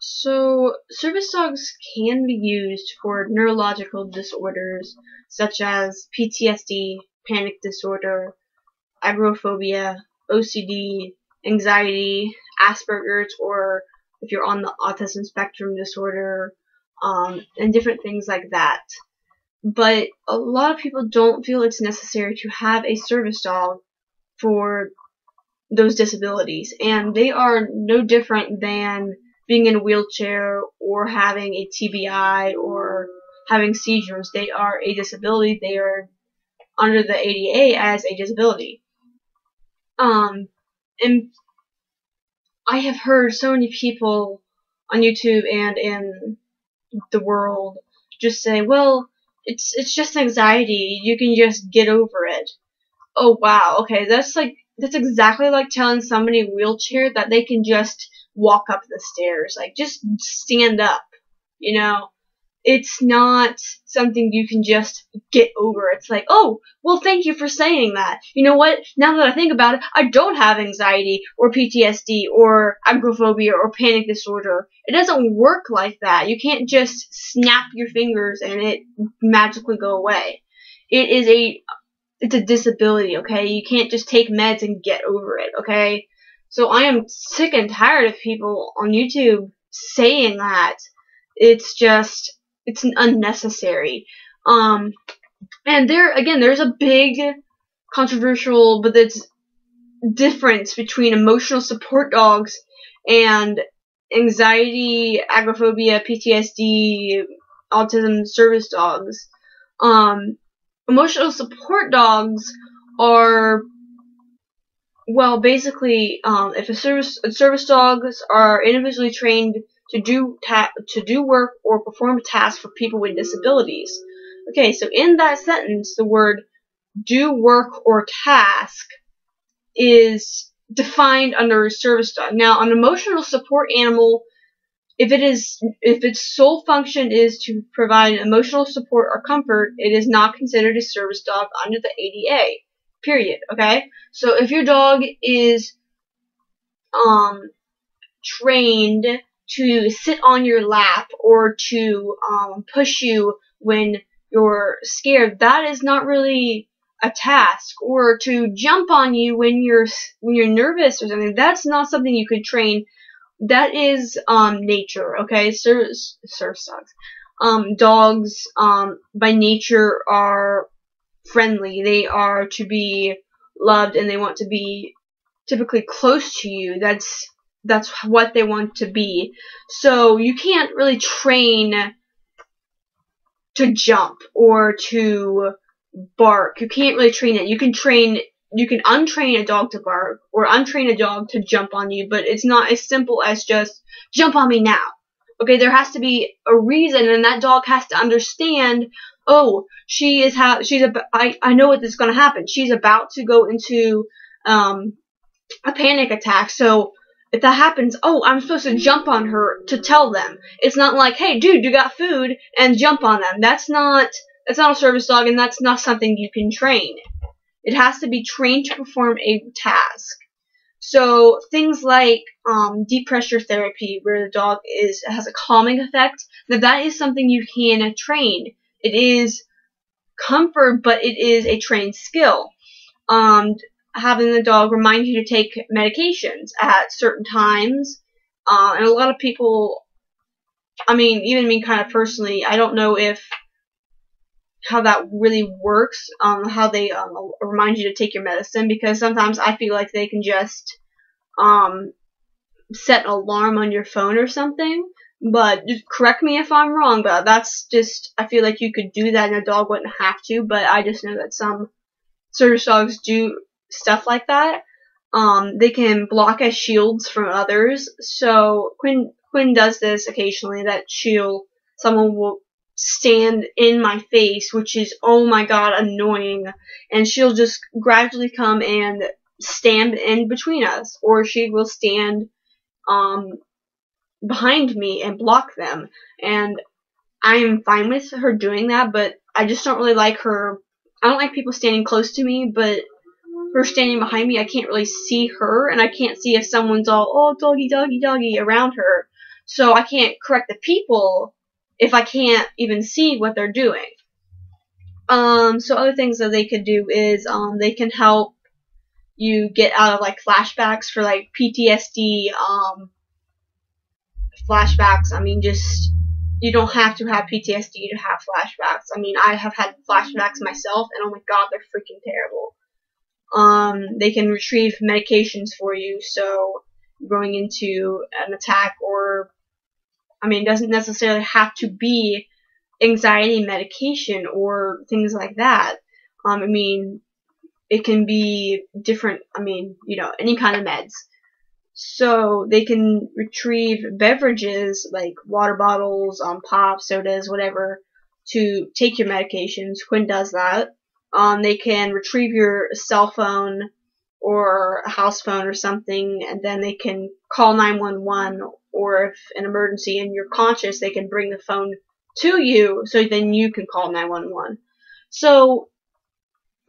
So, service dogs can be used for neurological disorders such as PTSD, panic disorder, agoraphobia, OCD, anxiety, Asperger's, or if you're on the autism spectrum disorder, and different things like that. But a lot of people don't feel it's necessary to have a service dog for those disabilities, and they are no different than being in a wheelchair or having a TBI or having seizures. They are a disability. They are under the ADA as a disability. And I have heard so many people on YouTube and in the world just say, well, it's just anxiety. You can just get over it. Oh wow, okay, that's exactly like telling somebody in a wheelchair that they can just walk up the stairs. Like, just stand up, you know? It's not something you can just get over. It's like, oh, well, thank you for saying that. You know what? Now that I think about it, I don't have anxiety or PTSD or agoraphobia or panic disorder. It doesn't work like that. You can't just snap your fingers and it magically go away. It's a disability, okay? You can't just take meds and get over it, okay? So I am sick and tired of people on YouTube saying that. It's unnecessary. And there's a big controversial, but it's difference between emotional support dogs and anxiety, agoraphobia, PTSD, autism service dogs. Emotional support dogs are, well, basically, if service dogs are individually trained to do work or perform tasks for people with disabilities. Okay, so in that sentence, the word do work or task is defined under a service dog. Now, an emotional support animal, if its sole function is to provide emotional support or comfort, it is not considered a service dog under the ADA. Period. Okay? So if your dog is trained to sit on your lap or to push you when you're scared, that is not really a task. Or to jump on you when you're nervous or something, that's not something you could train. That is nature, okay? Service dogs. Dogs by nature are friendly. They are to be loved and they want to be typically close to you. That's what they want to be. So you can't really train to jump or to bark. You can't really train it. You can untrain a dog to bark or untrain a dog to jump on you, but it's not as simple as just jump on me now. Okay, there has to be a reason, and that dog has to understand, oh, I know what is going to happen. She's about to go into a panic attack, so if that happens, oh, I'm supposed to jump on her to tell them. It's not like, hey, dude, you got food, and jump on them. That's not a service dog, and that's not something you can train. It has to be trained to perform a task. So things like deep pressure therapy, where the dog has a calming effect, that is something you can train. It is comfort, but it is a trained skill. Having the dog remind you to take medications at certain times, and a lot of people, I mean, even me kind of personally, I don't know how that really works, how they remind you to take your medicine, because sometimes I feel like they can just set an alarm on your phone or something. But just correct me if I'm wrong, but that's just, I feel like you could do that and a dog wouldn't have to, but I just know that some service dogs do stuff like that. They can block as shields from others. So Quinn does this occasionally, that someone will stand in my face, which is, oh my god, annoying, and she'll just gradually come and stand in between us, or she will stand behind me and block them, and I'm fine with her doing that, but I just don't really like her. I don't like people standing close to me, but her standing behind me, I can't really see her, and I can't see if someone's all, oh, doggy, doggy, doggy around her. So I can't correct the people if I can't even see what they're doing. So other things that they could do is, they can help you get out of, like, flashbacks for, like, PTSD, flashbacks. I mean, just, you don't have to have PTSD to have flashbacks. I mean, I have had flashbacks myself, and oh my god, they're freaking terrible. They can retrieve medications for you, so going into an attack, or, I mean, it doesn't necessarily have to be anxiety medication or things like that. I mean, it can be different, I mean, you know, any kind of meds. So they can retrieve beverages like water bottles, pop, sodas, whatever, to take your medications. Quinn does that. They can retrieve your cell phone or a house phone or something, and then they can call 911, or if an emergency and you're conscious, they can bring the phone to you, so then you can call 911. So,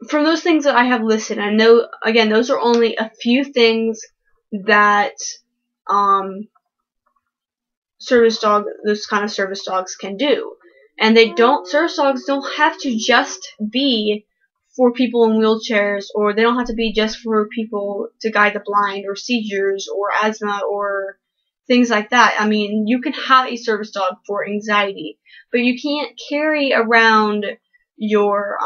from those things that I have listed, I know, again, those are only a few things that those kind of service dogs can do. And service dogs don't have to just be for people in wheelchairs, or they don't have to be just for people to guide the blind, or seizures, or asthma, or things like that. I mean, you can have a service dog for anxiety, but you can't carry around your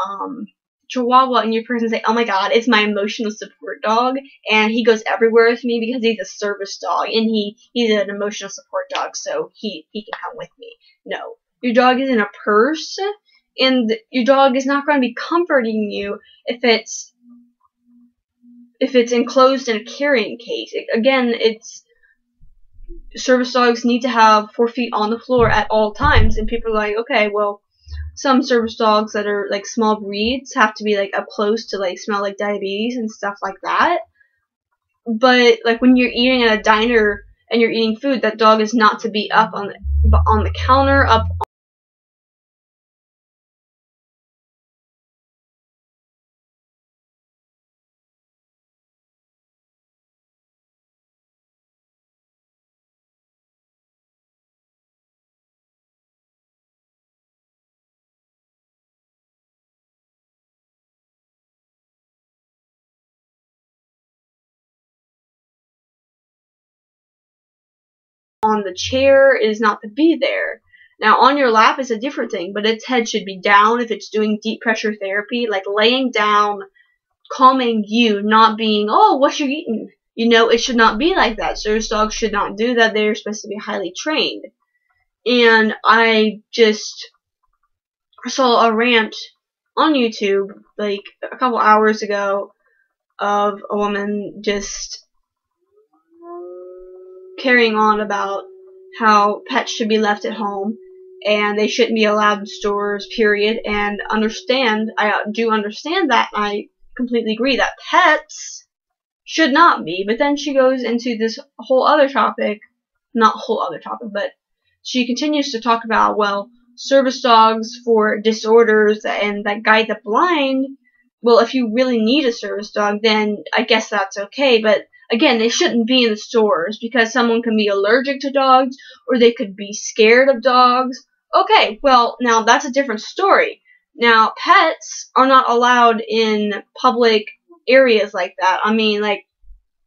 Chihuahua in your purse and say, oh my god, it's my emotional support dog, and he goes everywhere with me because he's a service dog, and he's an emotional support dog, so he can come with me. No. Your dog is in a purse, and your dog is not going to be comforting you if it's enclosed in a carrying case. Service dogs need to have 4 feet on the floor at all times, and people are like, okay, well, some service dogs that are like small breeds have to be like up close to like smell like diabetes and stuff like that. But like when you're eating at a diner and you're eating food, that dog is not to be up on the counter, up on the chair. It is not to be there. Now, on your lap is a different thing, but its head should be down if it's doing deep pressure therapy, like laying down, calming you, not being, oh, what you eating? You know, it should not be like that. Service dogs should not do that. They're supposed to be highly trained. And I just saw a rant on YouTube, like, a couple hours ago, of a woman just carrying on about how pets should be left at home and they shouldn't be allowed in stores, period. And I do understand that, and I completely agree that pets should not be. But then she goes into this whole other topic, not whole other topic, but she continues to talk about, well, service dogs for disorders and that guide the blind. Well, if you really need a service dog, then I guess that's okay, but again, they shouldn't be in the stores because someone can be allergic to dogs or they could be scared of dogs. Okay, well, now that's a different story. Now, pets are not allowed in public areas like that. I mean, like,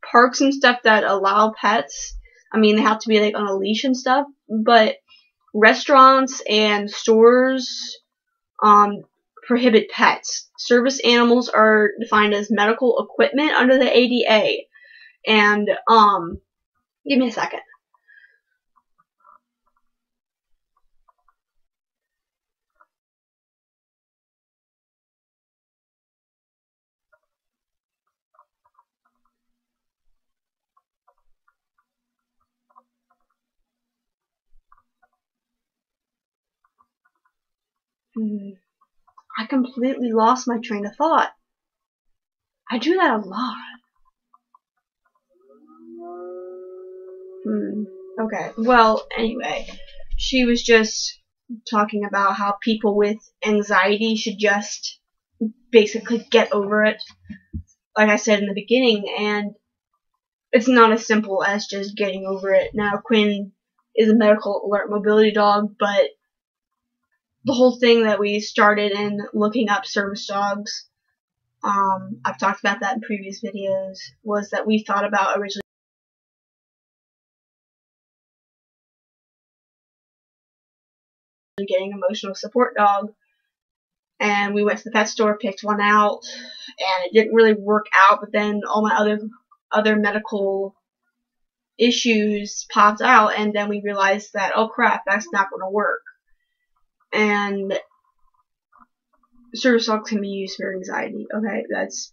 parks and stuff that allow pets, I mean, they have to be, like, on a leash and stuff, but restaurants and stores, prohibit pets. Service animals are defined as medical equipment under the ADA. And, give me a second. I completely lost my train of thought. I do that a lot. Okay. Well, anyway, she was just talking about how people with anxiety should just basically get over it, like I said in the beginning, and it's not as simple as just getting over it. Now, Quinn is a medical alert mobility dog, but the whole thing that we started in looking up service dogs, I've talked about that in previous videos, was that we thought about originally getting an emotional support dog, and we went to the pet store, picked one out, and it didn't really work out, but then all my other medical issues popped out, and then we realized that, oh crap, that's not going to work. And service dogs can be used for anxiety. Okay, that's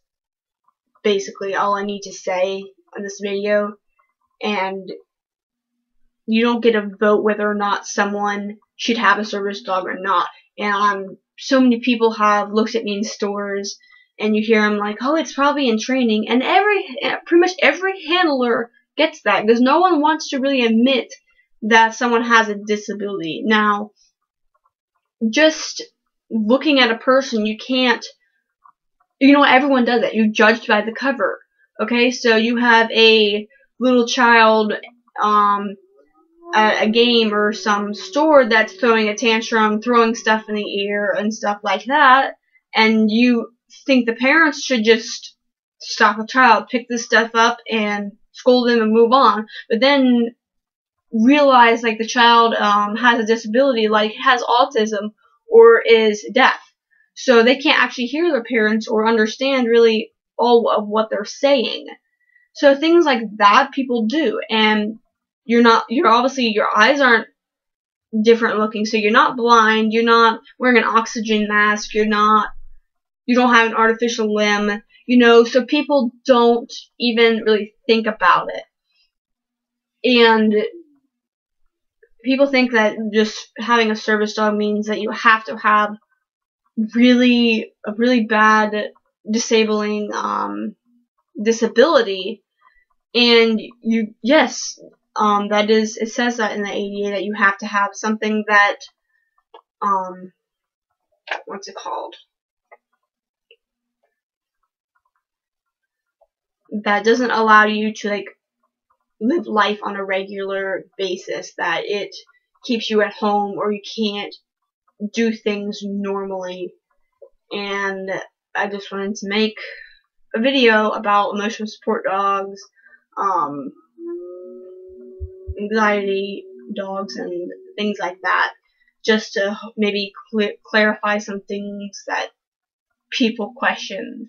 basically all I need to say on this video. And you don't get a vote whether or not someone should have a service dog or not. And so many people have looked at me in stores, and you hear them like, oh, it's probably in training. And pretty much every handler gets that, because no one wants to really admit that someone has a disability. Now, just looking at a person, you can't, everyone does it. You judged by the cover. Okay, so you have a little child at a game or some store that's throwing a tantrum, throwing stuff in the air and stuff like that, and you think the parents should just stop the child, pick this stuff up, and scold them and move on. But then realize like the child has a disability, like has autism or is deaf, so they can't actually hear their parents or understand really all of what they're saying. So things like that people do, and you're obviously, your eyes aren't different looking, so you're not blind, you're not wearing an oxygen mask, you don't have an artificial limb, so people don't even really think about it. And people think that just having a service dog means that you have to have a really bad disabling disability, and it says that in the ADA that you have to have something that what's it called, that doesn't allow you to like live life on a regular basis, that it keeps you at home or you can't do things normally. And I just wanted to make a video about emotional support dogs, anxiety dogs, and things like that, just to maybe clarify some things that people questioned.